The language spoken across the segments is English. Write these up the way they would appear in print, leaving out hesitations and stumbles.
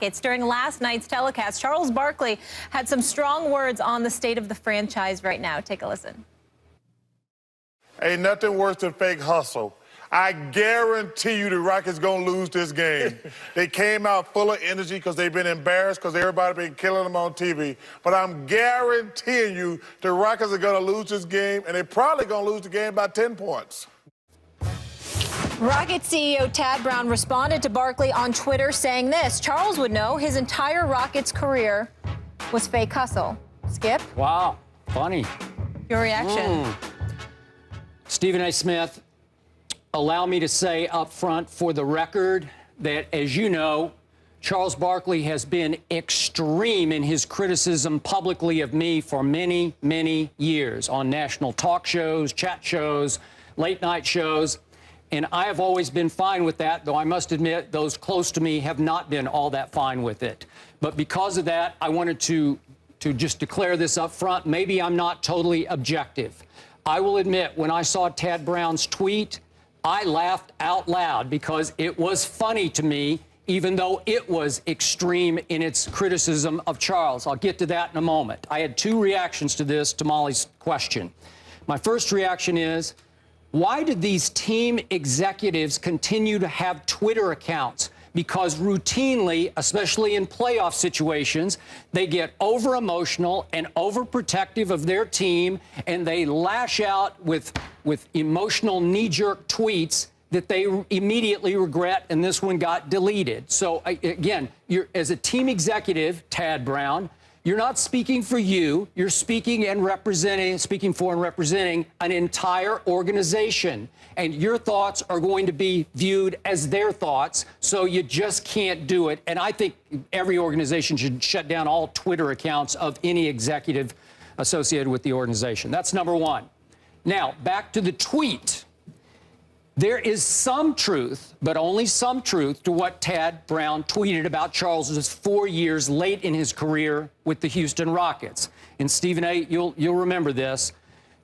Rockets. During last night's telecast, Charles Barkley had some strong words on the state of the franchise right now. Take a listen. Ain't nothing worse than fake hustle. I guarantee you the Rockets gonna lose this game. They came out full of energy because they've been embarrassed because everybody been killing them on TV. But I'm guaranteeing you the Rockets are gonna lose this game, and they're probably gonna lose the game by 10 points. Rockets CEO Tad Brown responded to Barkley on Twitter saying this: Charles would know his entire Rockets career was fake hustle. Skip? Wow, funny. Your reaction? Stephen A. Smith, allow me to say up front for the record that, as you know, Charles Barkley has been extreme in his criticism publicly of me for many, many years on national talk shows, chat shows, late night shows. And I have always been fine with that, though I must admit those close to me have not been all that fine with it. But because of that, I wanted to just declare this up front. Maybe I'm not totally objective. I will admit, when I saw Tad Brown's tweet, I laughed out loud because it was funny to me, even though it was extreme in its criticism of Charles. I'll get to that in a moment. I had two reactions to this, to Molly's question. My first reaction is, why did these team executives continue to have Twitter accounts? Because routinely, especially in playoff situations, they get over-emotional and overprotective of their team, and they lash out with emotional knee-jerk tweets that they immediately regret, and this one got deleted. So, again, as a team executive, Tad Brown, you're not speaking for you. You're speaking for and representing an entire organization. And your thoughts are going to be viewed as their thoughts, so you just can't do it. And I think every organization should shut down all Twitter accounts of any executive associated with the organization. That's number one. Now, back to the tweet. There is some truth, but only some truth, to what Tad Brown tweeted about Charles's 4 years late in his career with the Houston Rockets. And Stephen A., you'll remember this.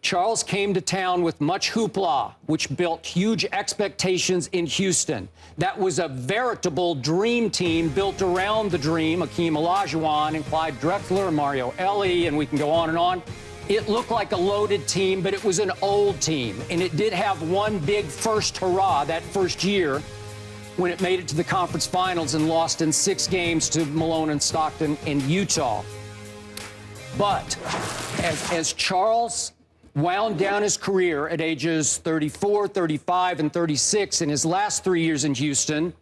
Charles came to town with much hoopla, which built huge expectations in Houston. That was a veritable dream team built around the dream. Hakeem Olajuwon and Clyde Drexler and Mario Elie, and we can go on and on. It looked like a loaded team, but it was an old team. And it did have one big first hurrah that first year when it made it to the conference finals and lost in 6 games to Malone and Stockton and Utah. But as Charles wound down his career at ages 34, 35, and 36 in his last 3 years in Houston,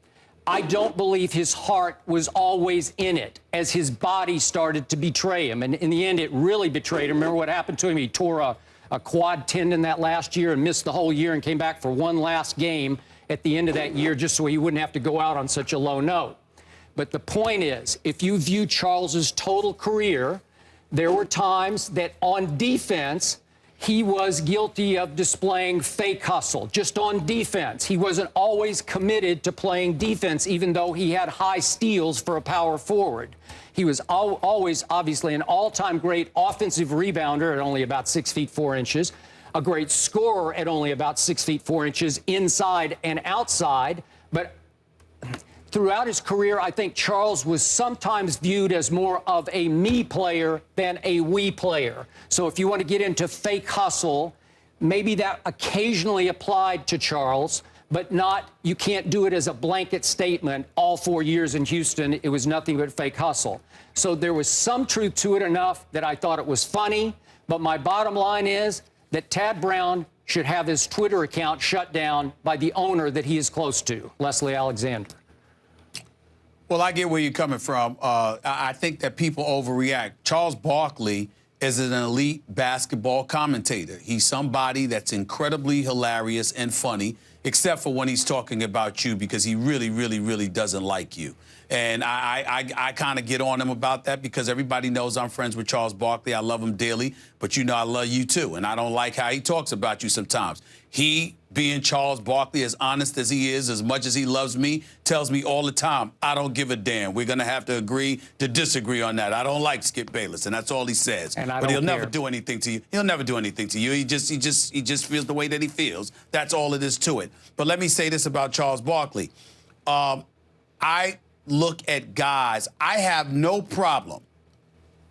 I don't believe his heart was always in it as his body started to betray him. And in the end, it really betrayed him. Remember what happened to him? He tore a quad tendon that last year and missed the whole year and came back for one last game at the end of that year just so he wouldn't have to go out on such a low note. But the point is, if you view Charles's total career, there were times that on defense, he was guilty of displaying fake hustle, just on defense. He wasn't always committed to playing defense, even though he had high steals for a power forward. He was always, obviously, an all-time great offensive rebounder at only about 6 feet 4 inches, a great scorer at only about 6 feet 4 inches inside and outside. But throughout his career, I think Charles was sometimes viewed as more of a me player than a we player. So if you want to get into fake hustle, maybe that occasionally applied to Charles, but not, you can't do it as a blanket statement. All 4 years in Houston, it was nothing but fake hustle. So there was some truth to it, enough that I thought it was funny. But my bottom line is that Tad Brown should have his Twitter account shut down by the owner that he is close to, Leslie Alexander. Well, I get where you're coming from. I think that people overreact. Charles Barkley is an elite basketball commentator. He's somebody that's incredibly hilarious and funny, except for when he's talking about you, because he really, really, really doesn't like you. And I kind of get on him about that because everybody knows I'm friends with Charles Barkley. I love him dearly, but you know I love you too. And I don't like how he talks about you sometimes. He, being Charles Barkley, as honest as he is, as much as he loves me, tells me all the time, I don't give a damn. We're going to have to agree to disagree on that. I don't like Skip Bayless, and that's all he says. But he'll never do anything to you. He'll never do anything to you. He just feels the way that he feels. That's all it is to it. But let me say this about Charles Barkley. I look at guys, I have no problem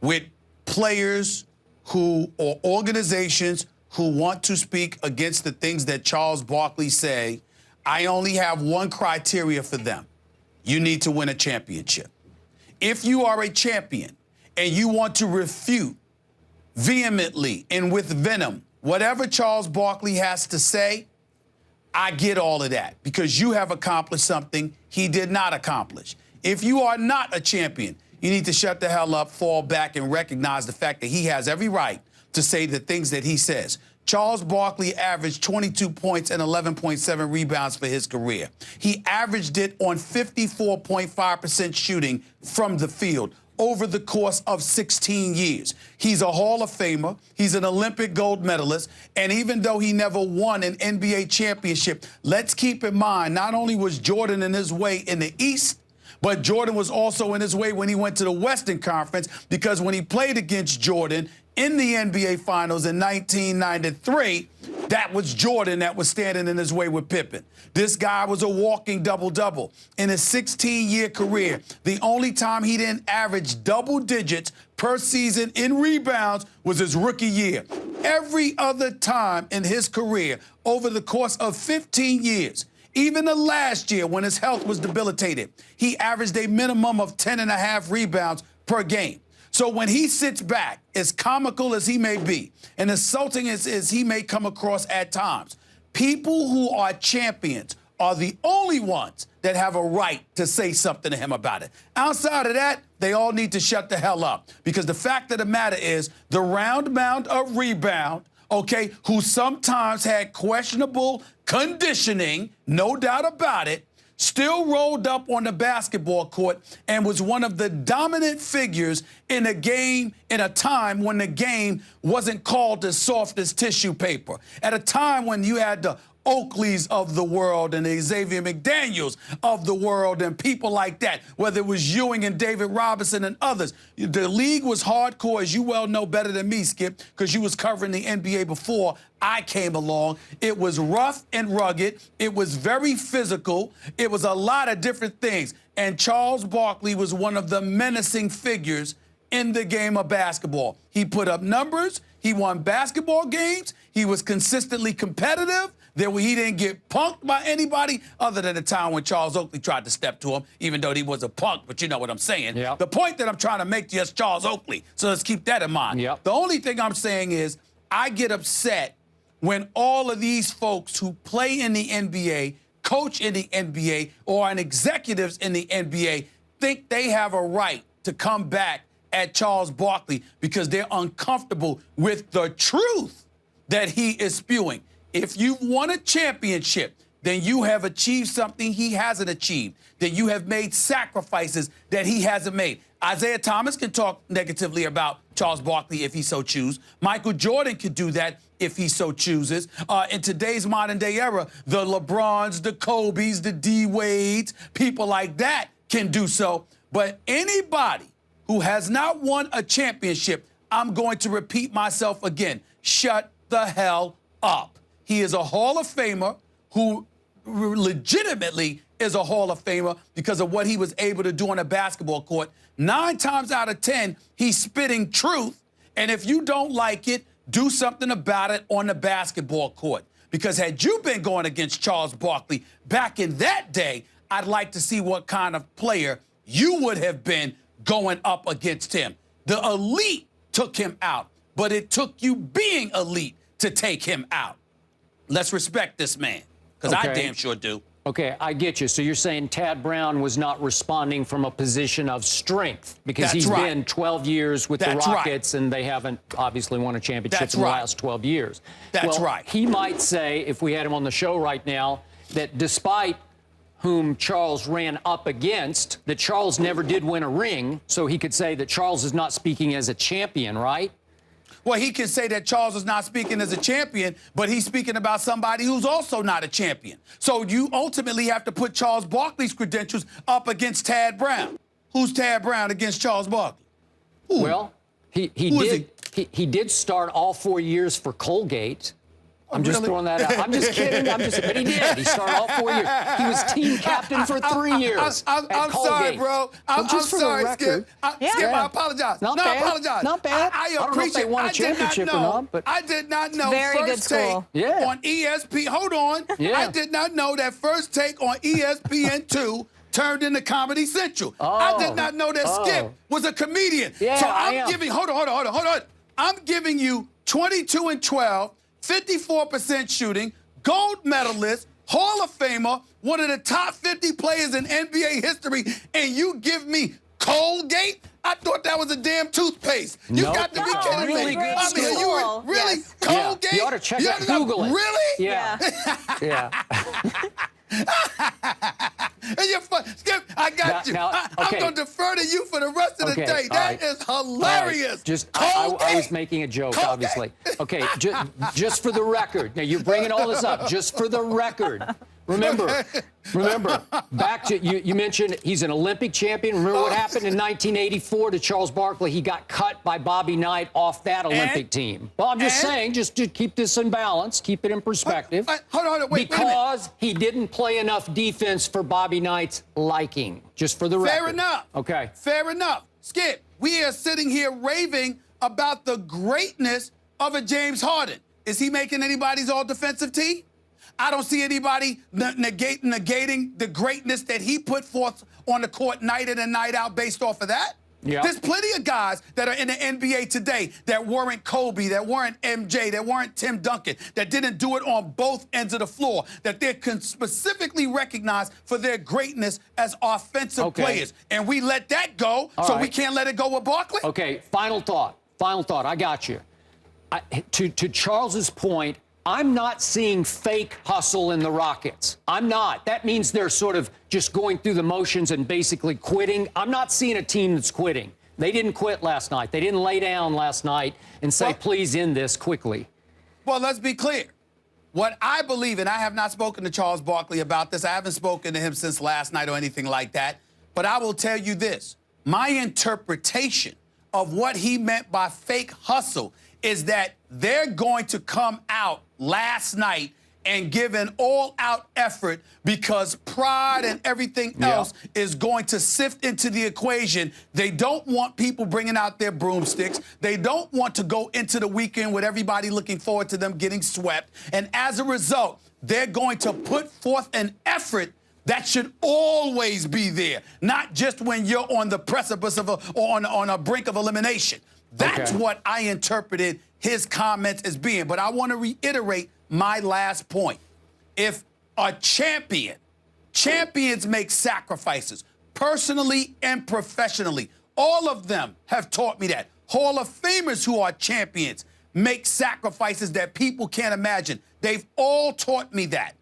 with players who or organizations who want to speak against the things that Charles Barkley say. I only have one criteria for them. You need to win a championship. If you are a champion and you want to refute vehemently and with venom whatever Charles Barkley has to say, I get all of that because you have accomplished something he did not accomplish. If you are not a champion, you need to shut the hell up, fall back, and recognize the fact that he has every right to say the things that he says. Charles Barkley averaged 22 points and 11.7 rebounds for his career. He averaged it on 54.5% shooting from the field over the course of 16 years. He's a Hall of Famer. He's an Olympic gold medalist. And even though he never won an NBA championship, let's keep in mind, not only was Jordan in his way in the East, but Jordan was also in his way when he went to the Western Conference, because when he played against Jordan in the NBA Finals in 1993, that was Jordan that was standing in his way with Pippen. This guy was a walking double-double. In his 16-year career, the only time he didn't average double digits per season in rebounds was his rookie year. Every other time in his career, over the course of 15 years, even the last year when his health was debilitated, he averaged a minimum of 10.5 rebounds per game. So when he sits back, as comical as he may be, and insulting as he may come across at times, people who are champions are the only ones that have a right to say something to him about it. Outside of that, they all need to shut the hell up. Because the fact of the matter is, the round mound of rebound, okay, who sometimes had questionable conditioning, no doubt about it, still rolled up on the basketball court and was one of the dominant figures in a game in a time when the game wasn't called as soft as tissue paper. At a time when you had the Oakleys of the world and the Xavier McDaniels of the world and people like that, whether it was Ewing and David Robinson and others. The league was hardcore, as you well know better than me, Skip, because you was covering the NBA before I came along. It was rough and rugged. It was very physical. It was a lot of different things. And Charles Barkley was one of the menacing figures in the game of basketball. He put up numbers. He won basketball games. He was consistently competitive. He didn't get punked by anybody other than the time when Charles Oakley tried to step to him, even though he was a punk, but you know what I'm saying. Yep. The point that I'm trying to make to you is Charles Oakley, so let's keep that in mind. Yep. The only thing I'm saying is I get upset when all of these folks who play in the NBA, coach in the NBA, or are executives in the NBA think they have a right to come back at Charles Barkley because they're uncomfortable with the truth that he is spewing. If you've won a championship, then you have achieved something he hasn't achieved. That you have made sacrifices that he hasn't made. Isaiah Thomas can talk negatively about Charles Barkley if he so chooses. Michael Jordan could do that if he so chooses. In today's modern day era, the LeBrons, the Kobes, the D Wades, people like that can do so. But anybody who has not won a championship, I'm going to repeat myself again. Shut the hell up. He is a Hall of Famer who legitimately is a Hall of Famer because of what he was able to do on a basketball court. 9 times out of 10, he's spitting truth. And if you don't like it, do something about it on the basketball court. Because had you been going against Charles Barkley back in that day, I'd like to see what kind of player you would have been going up against him. The elite took him out, but it took you being elite to take him out. Let's respect this man, because I damn sure do. Okay, I get you. So you're saying Tad Brown was not responding from a position of strength because he's been 12 years with the Rockets and they haven't obviously won a championship in the last 12 years. That's right. He might say, if we had him on the show right now, that despite whom Charles ran up against, that Charles never did win a ring, so he could say that Charles is not speaking as a champion, right? Well, he can say that Charles is not speaking as a champion, but he's speaking about somebody who's also not a champion. So you ultimately have to put Charles Barkley's credentials up against Tad Brown. Who's Tad Brown against Charles Barkley? Who? Well, he did start all 4 years for Colgate. I'm just throwing that out. I'm just kidding. But he did. He started all 4 years. He was team captain for 3 years. I'm sorry, bro. I'm sorry, Skip. Skip, I apologize. Not I apologize. apologize. Not bad. I don't know if they won a championship or not, but I did not know Very good First Take school. on ESPN. Hold on. Yeah. I did not know that First Take on ESPN2 turned into Comedy Central. I did not know that Skip was a comedian. Yeah, so I I'm am. giving, hold on. I'm giving you 22 and 12, 54% shooting, gold medalist, Hall of Famer, one of the top 50 players in NBA history, and you give me Colgate? I thought that was a damn toothpaste. You Nope. got to be No, kidding really me. good I mean, school. you were really Yes. Colgate? You ought to check it. Google it. Really? yeah. Yeah. And you're fun. Skip, I got you. Now, I'm okay. going to defer to you for the rest of the Okay, day. all That right. is hilarious. Right. Just, I was Colgate. making a joke, Colgate. obviously. Okay, just for the record. Now, you're bringing all this up. Just for the record. Remember, back to, you mentioned he's an Olympic champion. Remember what happened in 1984 to Charles Barkley? He got cut by Bobby Knight off that Olympic team. Well, I'm just saying, just to keep this in balance, keep it in perspective. Hold on, wait a minute. Because he didn't play enough defense for Bobby Knight's liking. Just for the record. Fair enough. Okay. Fair enough. Skip, we are sitting here raving about the greatness of a James Harden. Is he making anybody's all-defensive team? I don't see anybody negating the greatness that he put forth on the court night in and night out based off of that. Yeah. There's plenty of guys that are in the NBA today that weren't Kobe, that weren't MJ, that weren't Tim Duncan, that didn't do it on both ends of the floor, that they're specifically recognized for their greatness as offensive players. And we let that go, so we can't let it go with Barkley? Okay, final thought. I got you. To Charles's point, I'm not seeing fake hustle in the Rockets. I'm not. That means they're sort of just going through the motions and basically quitting. I'm not seeing a team that's quitting. They didn't quit last night. They didn't lay down last night and say, please end this quickly. Well, let's be clear. What I believe, and I have not spoken to Charles Barkley about this. I haven't spoken to him since last night or anything like that. But I will tell you this. My interpretation of what he meant by fake hustle is that they're going to come out last night and give an all-out effort because pride and everything else is going to sift into the equation. They don't want people bringing out their broomsticks. They don't want to go into the weekend with everybody looking forward to them getting swept. And as a result, they're going to put forth an effort that should always be there, not just when you're on the precipice of or on a brink of elimination. That's what I interpreted his comments as being. But I want to reiterate my last point. If a champions make sacrifices, personally and professionally. All of them have taught me that. Hall of Famers who are champions make sacrifices that people can't imagine. They've all taught me that.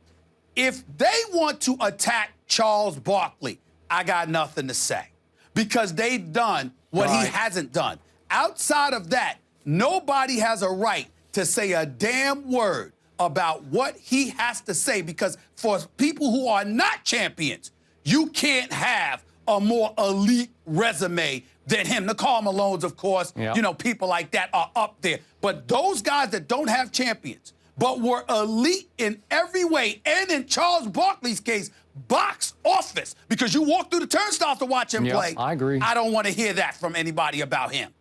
If they want to attack Charles Barkley, I got nothing to say because they've done what he hasn't done. Outside of that, nobody has a right to say a damn word about what he has to say because for people who are not champions, you can't have a more elite resume than him. The Karl Malones, of course, you know, people like that are up there. But those guys that don't have champions, but were elite in every way, and in Charles Barkley's case, box office, because you walk through the turnstiles to watch him play. I agree. I don't want to hear that from anybody about him.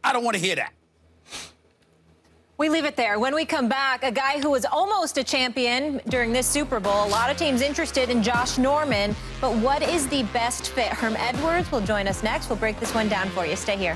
I don't want to hear that. We leave it there. When we come back, a guy who was almost a champion during this Super Bowl. A lot of teams interested in Josh Norman. But what is the best fit? Herm Edwards will join us next. We'll break this one down for you. Stay here.